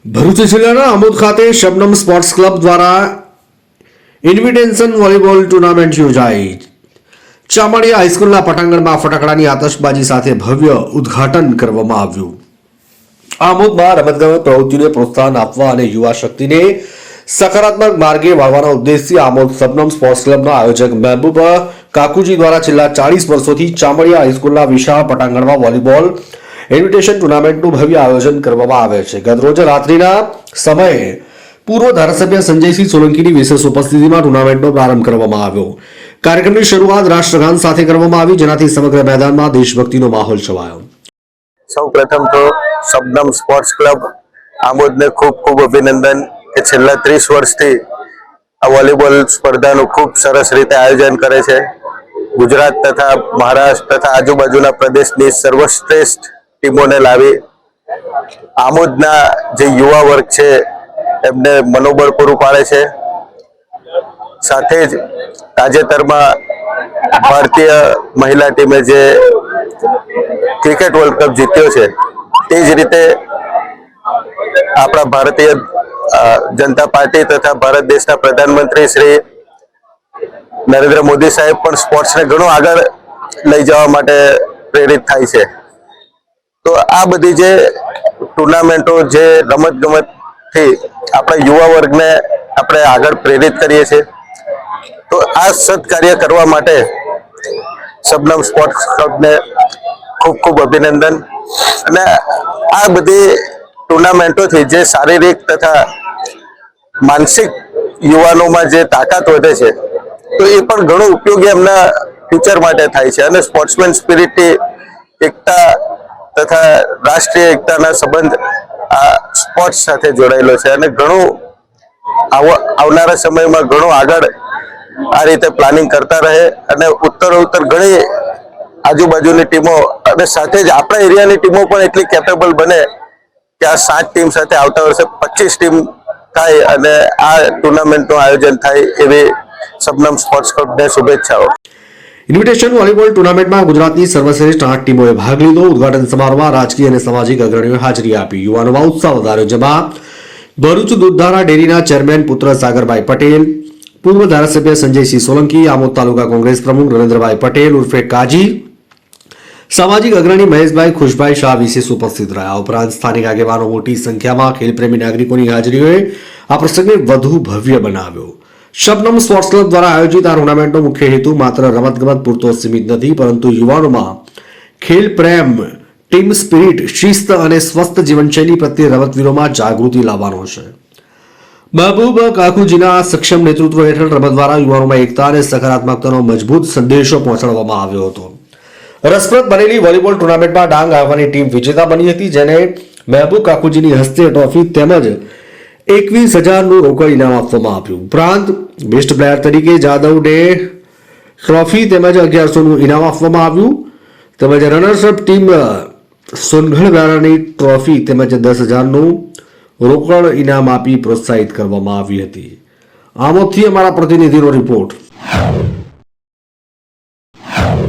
ભરૂચ જિલ્લાના આમોદ ખાતે Shabnam sports club દ્વારા ઇન્વિટેશન વોલીબોલ ટુર્નામેન્ટ યોજાઈ. ચામડિયા હાઈસ્કૂલના પટાંગણમાં ફટાકડાની આતશબાજી સાથે ભવ્ય ઉદ્ઘાટન કરવામાં આવ્યું. આમોદમાં રમતગમત પ્રવૃત્તિને પ્રોત્સાહન આપવા અને યુવા શક્તિને સકારાત્મક માર્ગે વાળવાના ઉદ્દેશથી આમોદ શબનમ સ્પોર્ટ્સ ક્લબના આયોજક મહેબૂબ કાકુજી દ્વારા છેલ્લા 40 વર્ષોથી ચામડિયા હાઈસ્કૂલના વિશાળ પટાંગણમાં વોલીબોલ ઇન્વિટેશન ટુર્નામેન્ટનું ભવ્ય આયોજન કરવામાં આવે છે. ગતરોજ રાત્રિના સમયે પૂર્વ ધારાસભ્ય સંજયસિંહ સોલંકીની વિશેષ ઉપસ્થિતિમાં ટુર્નામેન્ટનો પ્રારંભ કરવામાં આવ્યો. કાર્યક્રમની શરૂઆત રાષ્ટ્રગાન સાથે કરવામાં આવી, જેનાથી સમગ્ર મેદાનમાં દેશભક્તિનો માહોલ છવાયો. સૌ પ્રથમ તો શબનમ સ્પોર્ટ્સ ક્લબ આમોદને ખૂબ ખૂબ અભિનંદન કે છેલ્લા 30 વર્ષથી આ વોલીબોલ સ્પર્ધાનું ખૂબ સરસ રીતે આયોજન કરે છે. ગુજરાત તથા મહારાષ્ટ્ર તથા આજુબાજુના પ્રદેશની સર્વશ્રેષ્ઠ ટીમોને લાવી આમોદના જે યુવા વર્ગ છે એમને મનોબળ પૂરું પાડે છે. સાથે જ તાજેતરમાં ભારતીય મહિલા ટીમે જે ક્રિકેટ વર્લ્ડ કપ જીત્યો છે તે જ રીતે આપણા ભારતીય જનતા પાર્ટી તથા ભારત દેશના પ્રધાનમંત્રી શ્રી નરેન્દ્ર મોદી સાહેબ પણ સ્પોર્ટ્સને ઘણું આગળ લઈ જવા માટે પ્રેરિત થાય છે. તો આ બધી જે ટુર્નામેન્ટો જે રમતગમતથી આપણા યુવા વર્ગને આપણે આગળ પ્રેરિત કરીએ છીએ, તો આ સત્કાર્ય કરવા માટે શબનમ સ્પોર્ટ્સ ક્લબને ખૂબ ખૂબ અભિનંદન. અને આ બધી ટુર્નામેન્ટોથી જે શારીરિક તથા માનસિક યુવાનોમાં જે તાકાત વધે છે તો એ પણ ઘણું ઉપયોગી એમના ફ્યુચર માટે થાય છે. અને સ્પોર્ટ્સમેન સ્પિરિટથી એકતા તથા રાષ્ટ્રીય એકતાના સંબંધ આ સ્પોર્ટ્સ સાથે જોડાયેલો છે. અને ઘણું આવનારા સમયમાં ઘણું આગળ આ રીતે પ્લાનિંગ કરતા રહે અને ઉત્તરોત્તર ઘણી આજુબાજુની ટીમો અને સાથે જ આપણા એરિયાની ટીમો પણ એટલી કેપેબલ બને કે આ 7 ટીમ સાથે આવતા વર્ષે 25 ટીમ થાય અને આ ટુર્નામેન્ટનું આયોજન થાય એવી શબનમ સ્પોર્ટ્સ ક્લબને શુભેચ્છાઓ. ઇન્વિટેશન વોલીબોલ ટુર્નામેન્ટમાં ગુજરાતની સર્વશ્રેષ્ઠ 8 ટીમોએ ભાગ લીધો. ઉદ્ઘાટન સમારોહમાં રાજકીય અને સામાજિક અગ્રણીઓએ હાજરી આપી. યુવાનોમાં ઉત્સાહ વધાર્યો, જેમાં ભરૂચ દૂધધારા ડેરીના ચેરમેન પુત્ર સાગરભાઈ પટેલ, પૂર્વ ધારાસભ્ય સંજયસિંહ સોલંકી, આમોદ તાલુકા કોંગ્રેસ પ્રમુખ નરેન્દ્રભાઈ પટેલ ઉર્ફે કાજી, સામાજિક અગ્રણી મહેશભાઈ ખુશભાઈ શાહ વિશેષ ઉપસ્થિત રહ્યા. ઉપરાંત સ્થાનિક આગેવાનો મોટી સંખ્યામાં ખેલપ્રેમી નાગરિકોની હાજરીએ આ પ્રસંગને વધુ ભવ્ય બનાવ્યો. શબનમ સ્પોર્ટ્સ ક્લબ દ્વારા આયોજિત આ ટુર્નામેન્ટનો મુખ્ય હેતુ માત્ર રમતગમત પૂરતો સીમિત નથી, પરંતુ યુવાનોમાં ખેલ પ્રેમ, ટીમ સ્પિરિટ, શિસ્ત અને સ્વસ્થ જીવનશૈલી પ્રત્યે રમતવીરોમાં જાગૃતિ લાવવાનો છે. મહેબૂબ કાકુજીના સક્ષમ નેતૃત્વ હેઠળ રમત દ્વારા યુવાનોમાં એકતા અને સકારાત્મકતાનો મજબૂત સંદેશો પહોંચાડવામાં આવ્યો હતો. રસપ્રદ બનેલી વોલીબોલ ટુર્નામેન્ટમાં ડાંગ આવવાની ટીમ વિજેતા બની હતી, જેને મહેબૂબ કાકુજીની હસ્તે ટ્રોફી તેમજ 21,000નું રોકડ ઇનામ આપવામાં આવ્યું. ઉપરાંત બેસ્ટ પ્લેયર તરીકે જાદવને ટ્રોફી તેમજ 1100નું ઇનામ આપવામાં આવ્યું. તેમજ રનર્સઅપ ટીમ સોનગઢવાળાની ટ્રોફી તેમજ 10,000નું રોકડ ઇનામ આપી પ્રોત્સાહિત કરવામાં આવી હતી. આમોદથી અમારા પ્રતિનિધિનો રિપોર્ટ.